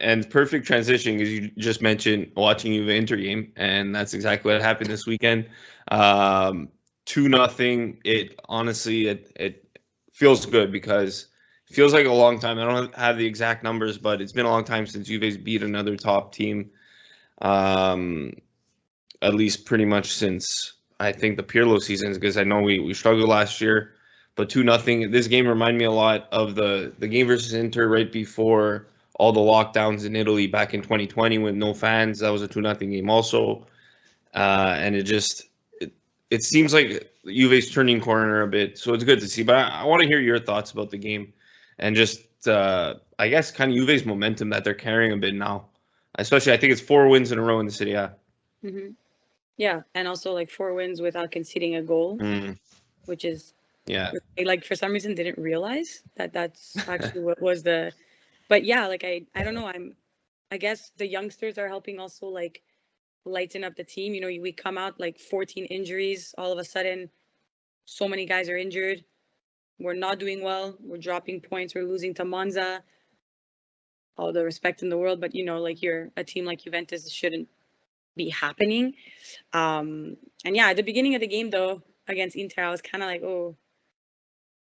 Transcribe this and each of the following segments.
and perfect transition because you just mentioned watching Juve Inter game, and that's exactly what happened this weekend. 2-0. It honestly, it feels good because it feels like a long time. I don't have the exact numbers, but it's been a long time since Juve's beat another top team. At least pretty much since I think the Pirlo seasons, because I know we struggled last year. But 2-0. This game reminded me a lot of the game versus Inter right before all the lockdowns in Italy back in 2020 with no fans. That was a 2-0 game also. And it seems like Juve's turning corner a bit, so it's good to see. But I want to hear your thoughts about the game and just I guess kind of Juve's momentum that they're carrying a bit now. Especially, I think it's 4 wins in a row in the Serie A. Mm-hmm. Yeah, and also like 4 wins without conceding a goal, which is like for some reason didn't realize that that's actually what was the. But yeah, like I don't know. I guess the youngsters are helping also like lighten up the team. You know, we come out like 14 injuries all of a sudden. So many guys are injured. We're not doing well. We're dropping points. We're losing to Monza. All the respect in the world, but you know, like you're a team like Juventus shouldn't be happening. And yeah, at the beginning of the game though, against Inter, I was kind of like, oh,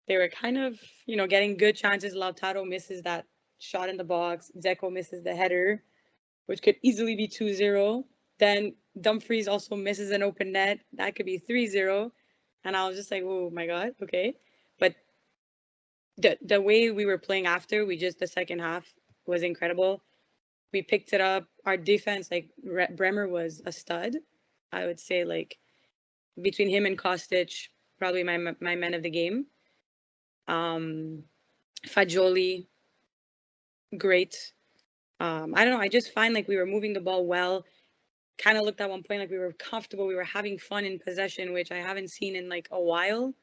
they were kind of, you know, getting good chances. Lautaro misses that shot in the box. Dzeko misses the header, which could easily be 2-0. Then Dumfries also misses an open net. That could be 3-0. And I was just like, oh my God, okay. But the way we were playing after, the second half was incredible. We picked it up. Our defense, like Bremer was a stud. I would say like between him and Kostic, probably my men of the game. Fagioli, great. I don't know. I just find like we were moving the ball well. Kind of looked at one point like we were comfortable. We were having fun in possession, which I haven't seen in like a while.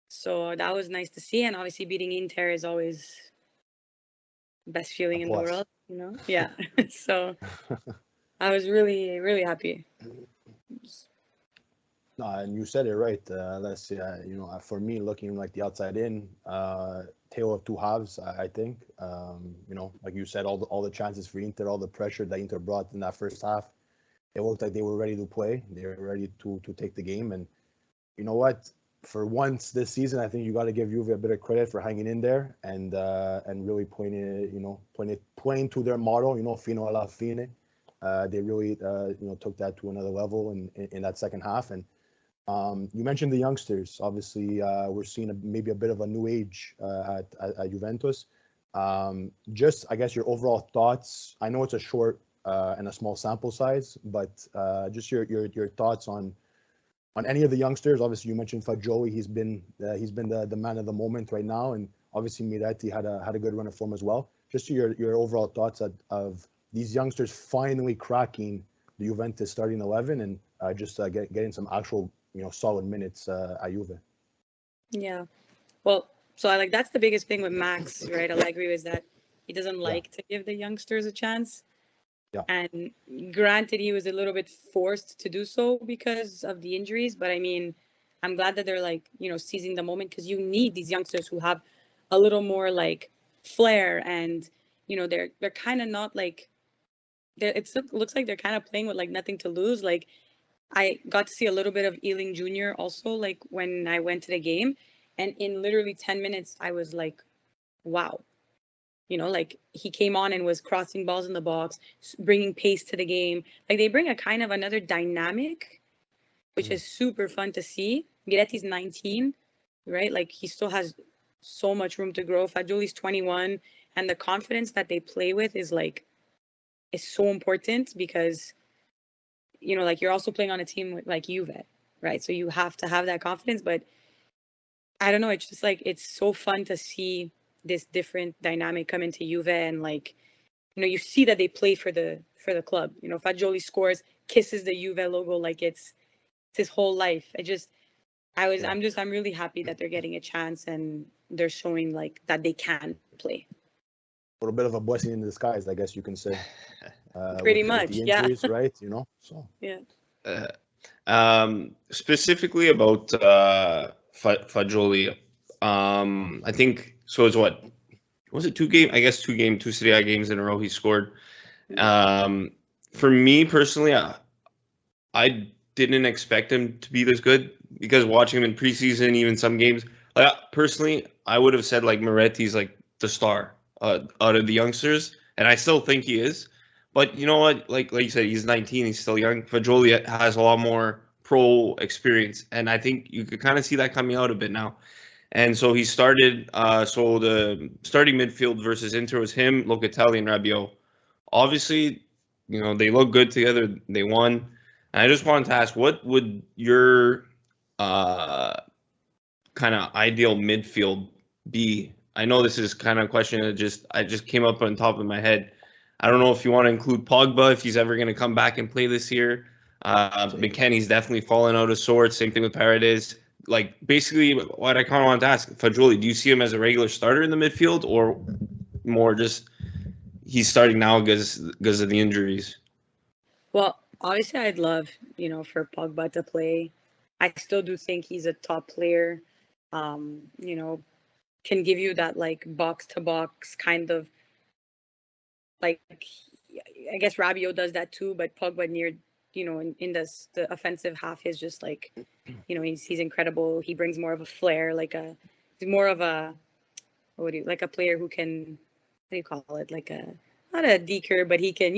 So that was nice to see. And obviously beating Inter is always the best feeling in the world, you know? Yeah. So I was really, really happy. No, and you said it right. You know, for me, looking like the outside in, tale of two halves. I think, you know, like you said, all the chances for Inter, all the pressure that Inter brought in that first half, it looked like they were ready to play. They were ready to take the game. And you know what? For once this season, I think you got to give Juve a bit of credit for hanging in there and really playing to their motto. You know, fino alla fine. They really you know, took that to another level in that second half. And you mentioned the youngsters. Obviously, we're seeing maybe a bit of a new age at Juventus. Just, I guess, your overall thoughts. I know it's a short and a small sample size, but just your thoughts on any of the youngsters. Obviously, you mentioned Fagioli. He's been the man of the moment right now, and obviously Miretti had a good run of form as well. Just your overall thoughts of these youngsters finally cracking the Juventus starting 11 and just getting some actual, you know, solid minutes at Juve. Yeah, well, so I like that's the biggest thing with Max, right? Allegri is that he doesn't like to give the youngsters a chance. Yeah. And granted, he was a little bit forced to do so because of the injuries, but I mean, I'm glad that they're like, you know, seizing the moment because you need these youngsters who have a little more like flair and, you know, they're kind of not like, it looks like they're kind of playing with like nothing to lose. Like I got to see a little bit of Ealing Jr. also, like when I went to the game, and in literally 10 minutes, I was like, wow. You know, like he came on and was crossing balls in the box, bringing pace to the game. Like they bring a kind of another dynamic, which is super fun to see. Miretti's 19, right? Like he still has so much room to grow. Fagioli's 21, and the confidence that they play with is so important because, you know, like you're also playing on a team like Juve, right? So you have to have that confidence. But I don't know, it's just like it's so fun to see this different dynamic come into Juve, and like, you know, you see that they play for the club. You know, Fagioli scores, kisses the Juve logo like it's his whole life. I'm really happy that they're getting a chance and they're showing like that they can play. A little bit of a blessing in disguise, I guess you can say. Pretty much, with the injuries, right? You know, so yeah. Specifically about Fagioli, I think so. It's what was it 2 Serie A games in a row he scored. For me personally, I didn't expect him to be this good because watching him in preseason, even some games, like personally, I would have said like Moretti's like the star out of the youngsters, and I still think he is. But you know what? Like you said, he's 19, he's still young. Fagioli has a lot more pro experience, and I think you could kind of see that coming out a bit now. And so he started. So the starting midfield versus Inter was him, Locatelli, and Rabiot. Obviously, they look good together. They won. And I just wanted to ask, what would your kind of ideal midfield be? I know this is kind of a question that I just came up on top of my head. I don't know if you want to include Pogba, if he's ever going to come back and play this year. McKennie's definitely fallen out of sorts. Same thing with Paredes. Like, basically, what I kind of wanted to ask, Fagioli, do you see him as a regular starter in the midfield or more just he's starting now because of the injuries? Well, obviously, I'd love, for Pogba to play. I still do think he's a top player. Can give you that like box to box kind of like, I guess Rabiot does that too, but Pogba near, in the offensive half is just like, he's incredible. He brings more of a flair, he's more of a, like a player who can, what do you call it? Like not a deker, but he can,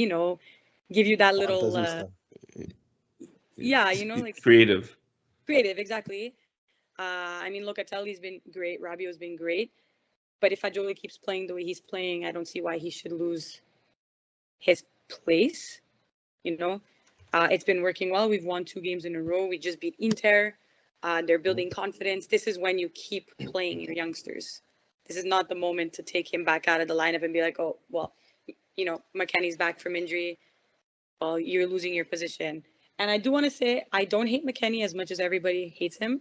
give you that little, like creative, exactly. Locatelli's been great. Rabiot's been great. But if Fagioli keeps playing the way he's playing, I don't see why he should lose his place. It's been working well. We've won 2 games in a row. We just beat Inter. They're building confidence. This is when you keep playing your youngsters. This is not the moment to take him back out of the lineup and be like, oh, well, McKennie's back from injury. Well, you're losing your position. And I do want to say, I don't hate McKennie as much as everybody hates him.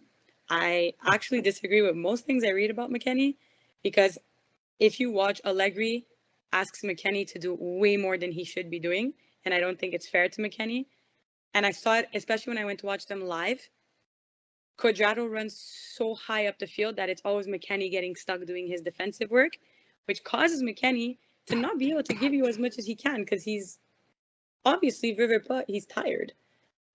I actually disagree with most things I read about McKennie, because if you watch, Allegri asks McKennie to do way more than he should be doing, and I don't think it's fair to McKennie. And I saw it, especially when I went to watch them live. Cuadrado runs so high up the field that it's always McKennie getting stuck doing his defensive work, which causes McKennie to not be able to give you as much as he can, because he's obviously, he's tired.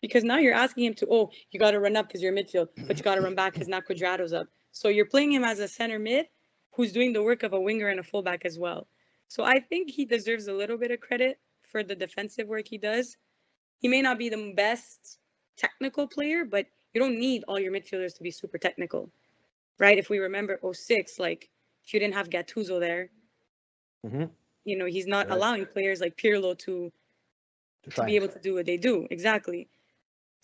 Because now you're asking him to, you got to run up because you're midfield, but you got to run back because now Cuadrado's up. So you're playing him as a center mid who's doing the work of a winger and a fullback as well. So I think he deserves a little bit of credit for the defensive work he does. He may not be the best technical player, but you don't need all your midfielders to be super technical, right? If we remember 2006, like, if you didn't have Gattuso there, he's not allowing players like Pirlo to be able to do what they do. Exactly.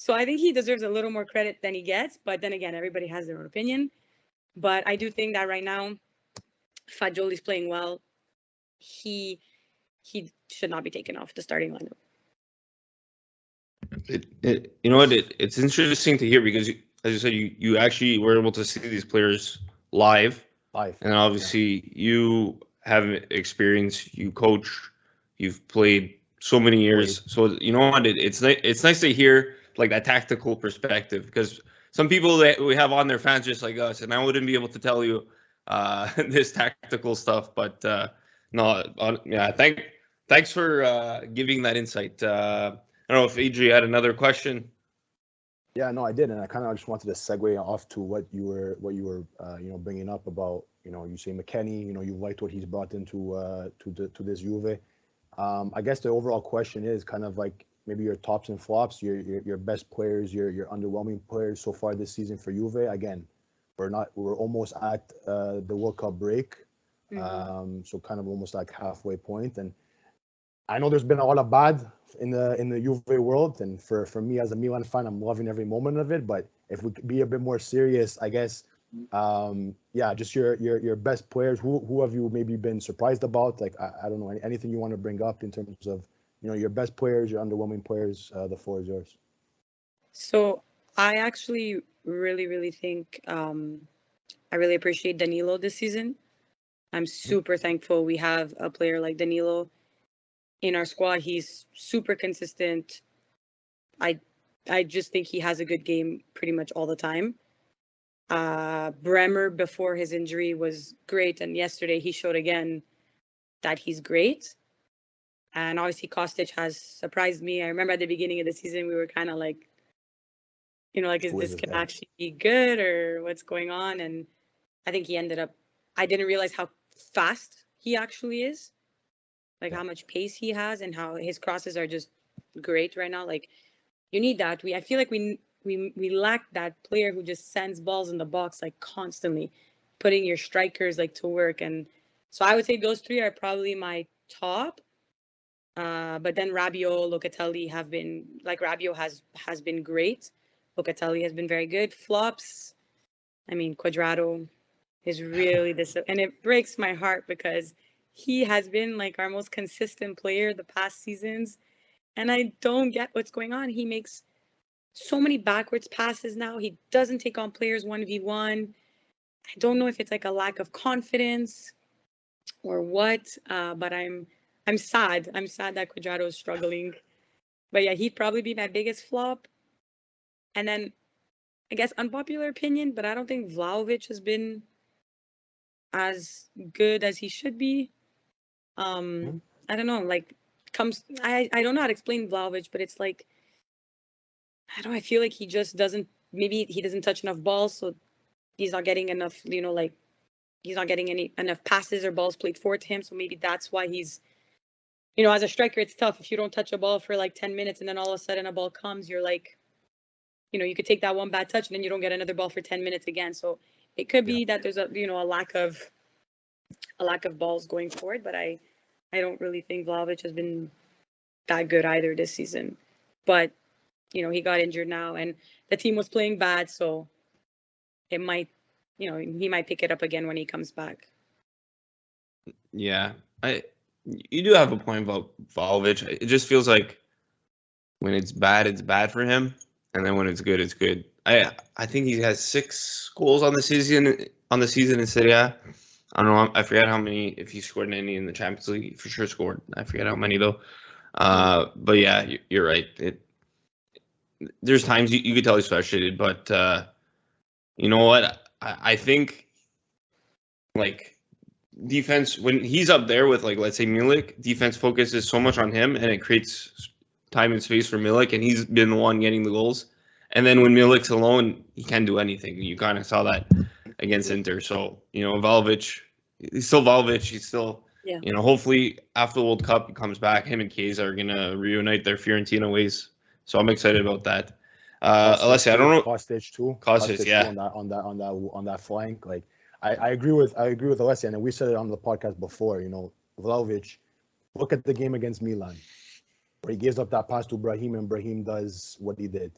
So I think he deserves a little more credit than he gets, but then again, everybody has their own opinion. But I do think that right now, Fagioli's playing well. He should not be taken off the starting lineup. It's interesting to hear because, as you said, you actually were able to see these players live. And obviously you have experience, you coach, you've played so many years. So you know what? It's nice to hear like that tactical perspective, because some people that we have on their fans just like us, and I wouldn't be able to tell you this tactical stuff. But thanks for giving that insight. I don't know if Adri had another question. Yeah, no, I did, and I kind of just wanted to segue off to what you were bringing up about, you say McKennie, you liked what he's brought into to this Juve. I guess the overall question is kind of like maybe your tops and flops, your best players, your underwhelming players so far this season for Juve. Again, we're almost at the World Cup break, so kind of almost like halfway point. And I know there's been a lot of bad in the Juve world, and for me as a Milan fan, I'm loving every moment of it. But if we could be a bit more serious, I guess, just your best players. Who have you maybe been surprised about? Like I don't know, anything you want to bring up in terms of your best players, your underwhelming players. The floor is yours. So I actually really, really think I really appreciate Danilo this season. I'm super thankful we have a player like Danilo in our squad. He's super consistent. I just think he has a good game pretty much all the time. Bremer before his injury was great, and yesterday he showed again that he's great. And obviously Kostic has surprised me. I remember at the beginning of the season we were kind of like, like, is this can actually be good or what's going on? And I think he ended up, I didn't realize how fast he actually is, like how much pace he has and how his crosses are just great right now. Like, you need that. I feel like we lack that player who just sends balls in the box, like constantly putting your strikers like to work. And so I would say those three are probably my top. But then Rabiot, Locatelli have been, like, Rabiot has been great. Locatelli has been very good. Flops, I mean, Cuadrado is really this, and it breaks my heart because he has been like our most consistent player the past seasons, and I don't get what's going on. He makes so many backwards passes now. He doesn't take on players 1v1. I don't know if it's like a lack of confidence or what, but I'm sad. I'm sad that Cuadrado is struggling. But yeah, he'd probably be my biggest flop. And then, I guess, unpopular opinion, but I don't think Vlahovic has been as good as he should be. I don't know, like, I don't know how to explain Vlahovic, but it's like, I feel like he just maybe he doesn't touch enough balls, so he's not getting enough, like, he's not getting enough passes or balls played forward to him, so maybe that's why he's, as a striker, it's tough. If you don't touch a ball for like 10 minutes and then all of a sudden a ball comes, you're like, you could take that one bad touch and then you don't get another ball for 10 minutes again. So it could be that there's a lack of balls going forward, but I don't really think Vlahovic has been that good either this season. But, he got injured now and the team was playing bad, so it might, he might pick it up again when he comes back. Yeah, you do have a point about Vlahovic. It just feels like when it's bad for him, and then when it's good, it's good. I think he has 6 goals on the season in Serie A. I don't know. I forget how many. If he scored any in the Champions League, he for sure scored. I forget how many though. But yeah, you're right. There's times you could tell he's frustrated, but you know what? I think, like, defense, when he's up there with, like, let's say Milik, defense focuses so much on him and it creates time and space for Milik, and he's been the one getting the goals. And then when Milik's alone, he can't do anything. You kind of saw that against Inter. So, Vlahovic, he's still Vlahovic. He's still, hopefully after the World Cup, he comes back. Him and Kayes are going to reunite their Fiorentina ways. So I'm excited about that. Alessia, I don't know. Kostic too. Kostic, yeah. On that flank, like, I agree with Alessia, and we said it on the podcast before. Vlahovic, look at the game against Milan, where he gives up that pass to Brahim, and Brahim does what he did.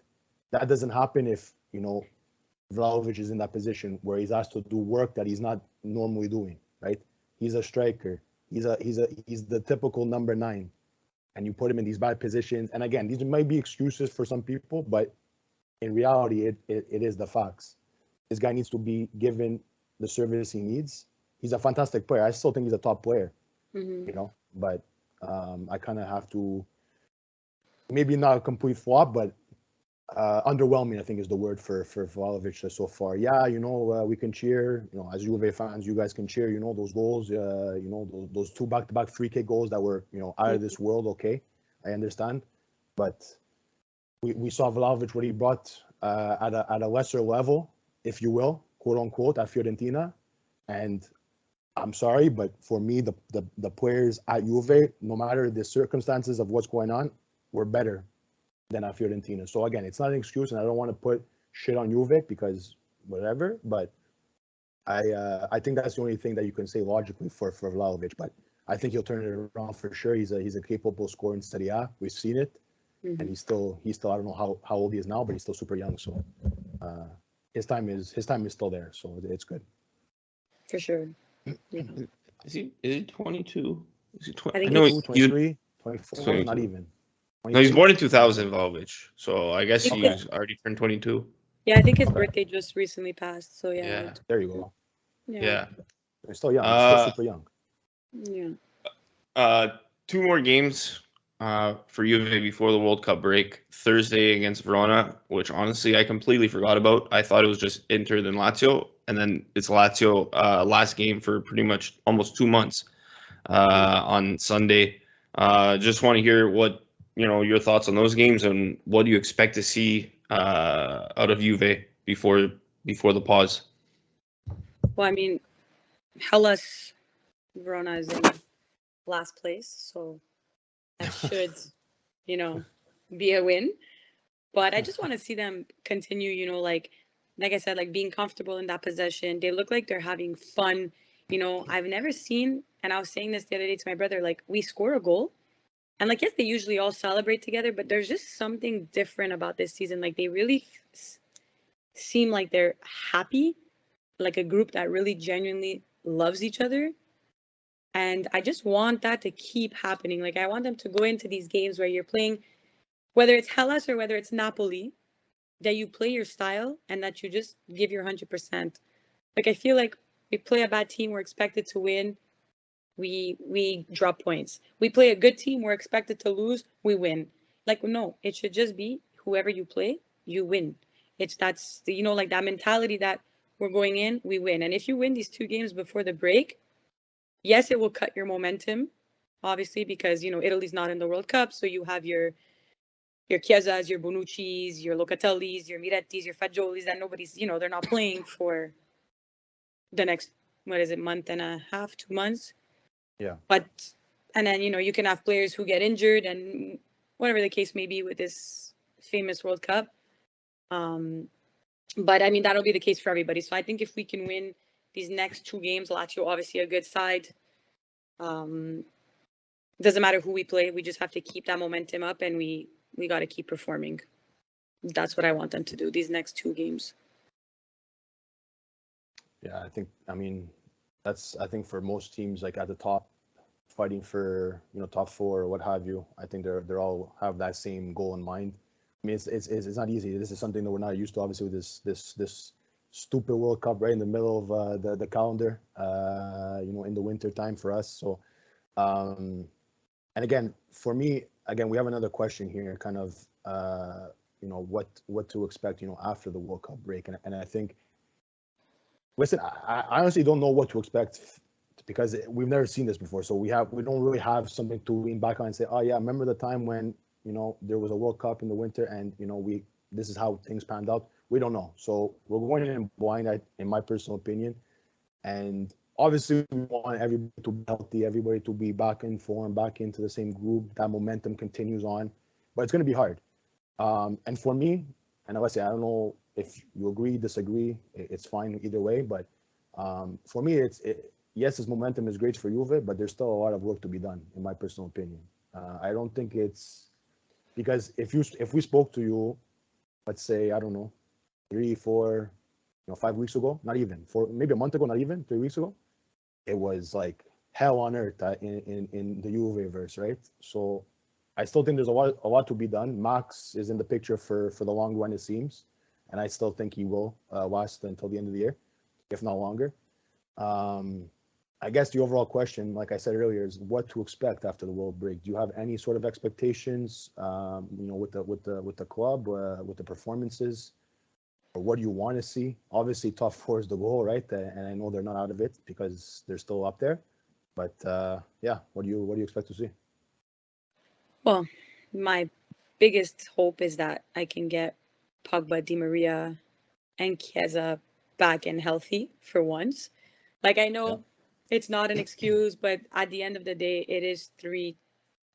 That doesn't happen if Vlahovic is in that position where he's asked to do work that he's not normally doing. Right? He's a striker. He's the typical number 9, and you put him in these bad positions. And again, these might be excuses for some people, but in reality, it is the facts. This guy needs to be given the service he needs. He's a fantastic player. I still think he's a top player, but I kind of have to, maybe not a complete flop, but underwhelming, I think, is the word for Vlahovic so far. Yeah, we can cheer, as Juve fans, you guys can cheer, those goals, those 2 back-to-back free kick goals that were, out of this world. Okay, I understand, but we saw Vlahovic, what he brought at a lesser level, if you will, quote unquote, at Fiorentina. And I'm sorry, but for me, the players at Juve, no matter the circumstances of what's going on, were better than at Fiorentina. So again, it's not an excuse, and I don't want to put shit on Juve because whatever, but I think that's the only thing that you can say logically for Vlahovic. But I think he'll turn it around for sure. He's a capable scorer in Serie A. We've seen it. And he's still I don't know how old he is now, but he's still super young. So his time is still there. So it's good. For sure. Yeah. Is he 22? Is he 20? I think 23, 24, not even. 22. No, he's born in 2000, Vlahovic. So I guess he's already turned 22. Yeah, I think his birthday just recently passed. So yeah. There you go. Yeah. He's still young. He's still super young. Yeah. 2 more games for Juve before the World Cup break, Thursday against Verona, which honestly I completely forgot about. I thought it was just Inter then Lazio, and then it's Lazio last game for pretty much almost 2 months on Sunday. Just want to hear what your thoughts on those games and what do you expect to see out of Juve before the pause. Well, I mean, Hellas Verona is in last place, so that should, be a win. But I just want to see them continue, like I said, like being comfortable in that possession. They look like they're having fun. I've never seen, and I was saying this the other day to my brother, like we score a goal and like, yes, they usually all celebrate together, but there's just something different about this season. Like they really seem like they're happy, like a group that really genuinely loves each other. And I just want that to keep happening. Like I want them to go into these games where you're playing, whether it's Hellas or whether it's Napoli, that you play your style and that you just give your 100%. Like I feel like we play a bad team, we're expected to win, we drop points. We play a good team, we're expected to lose, we win. Like no, it should just be whoever you play, you win. That's like that mentality that we're going in, we win. And if you win these 2 games before the break, yes, it will cut your momentum, obviously, because Italy's not in the World Cup, so you have your Chiesas, your Bonucci's, your Locatellis, your Miretti's, your Fagiolis, that nobody's, they're not playing for the next, month and a half, 2 months. Yeah. And then, you can have players who get injured and whatever the case may be with this famous World Cup. But I mean, that'll be the case for everybody. So I think if we can win these next 2 games, Lazio, obviously a good side. Doesn't matter who we play. We just have to keep that momentum up and we got to keep performing. That's what I want them to do these next 2 games. Yeah, I think for most teams like at the top, fighting for top 4 or what have you, I think they're all have that same goal in mind. I mean, it's not easy. This is something that we're not used to, obviously, with this stupid World Cup right in the middle of the calendar, in the winter time for us. So, and again, for me, we have another question here, kind of, what to expect, after the World Cup break, and I think. Listen, I honestly don't know what to expect because we've never seen this before. So we don't really have something to lean back on and say, oh yeah, remember the time when there was a World Cup in the winter and this is how things panned out. We don't know. So we're going in blind, in my personal opinion. And obviously we want everybody to be healthy, everybody to be back in form, back into the same group. That momentum continues on, but it's going to be hard. And for me, and Alessia, I don't know if you agree, disagree, it's fine either way. But for me, yes, this momentum is great for Juve, but there's still a lot of work to be done, in my personal opinion. I don't think it's because if we spoke to you, let's say, I don't know, 3, 4, 5 weeks ago, not even, maybe a month ago, not even 3 weeks ago, it was like hell on earth in the Juve verse, right? So I still think there's a lot to be done. Max is in the picture for the long run, it seems. And I still think he will last until the end of the year, if not longer. I guess the overall question, like I said earlier, is what to expect after the World break. Do you have any sort of expectations, with the club, with the performances, or what do you want to see? Obviously, top 4 is the goal, right? And I know they're not out of it because they're still up there. But yeah, what do you expect to see? Well, my biggest hope is that I can get Pogba, Di Maria, and Chiesa back and healthy for once. Like, I know it's not an excuse, but at the end of the day, it is 3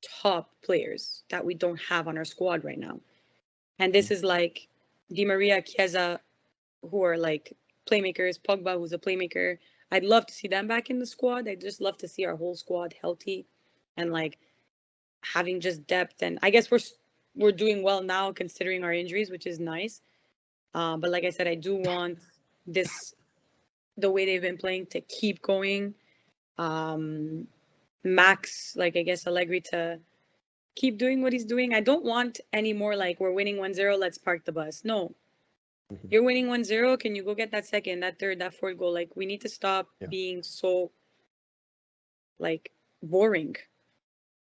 top players that we don't have on our squad right now. And this is like Di Maria, Chiesa, who are like playmakers, Pogba, who's a playmaker. I'd love to see them back in the squad. I'd just love to see our whole squad healthy and like having just depth. And I guess we're doing well now considering our injuries, which is nice. But like I said, I do want the way they've been playing to keep going. Max, like I guess Allegri to keep doing what he's doing. I don't want any more like we're winning 1-0, let's park the bus. No. You're winning 1-0, can you go get that second, that third, that fourth goal? Like we need to stop being so like boring.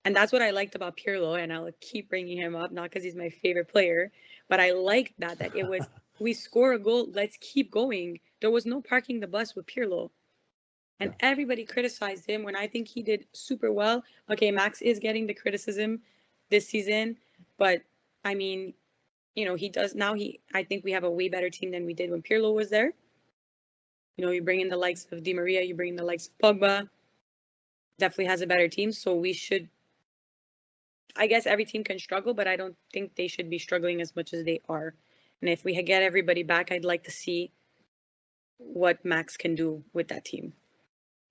And that's what I liked about Pirlo, and I'll keep bringing him up, not because he's my favorite player, but I liked that it was, we score a goal, let's keep going. There was no parking the bus with Pirlo. And everybody criticized him when I think he did super well. Okay, Max is getting the criticism this season, but I mean, you know, he does now. I think we have a way better team than we did when Pirlo was there. You know, you bring in the likes of Di Maria, you bring in the likes of Pogba. Definitely has a better team, so we should. I guess every team can struggle, but I don't think they should be struggling as much as they are. And if we get everybody back, I'd like to see what Max can do with that team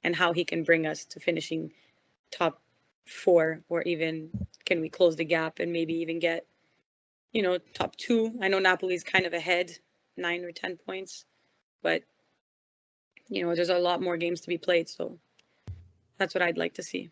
and how he can bring us to finishing top 4, or even can we close the gap and maybe even get, you know, top 2. I know Napoli's kind of ahead, 9 or 10 points, but, you know, there's a lot more games to be played. So that's what I'd like to see.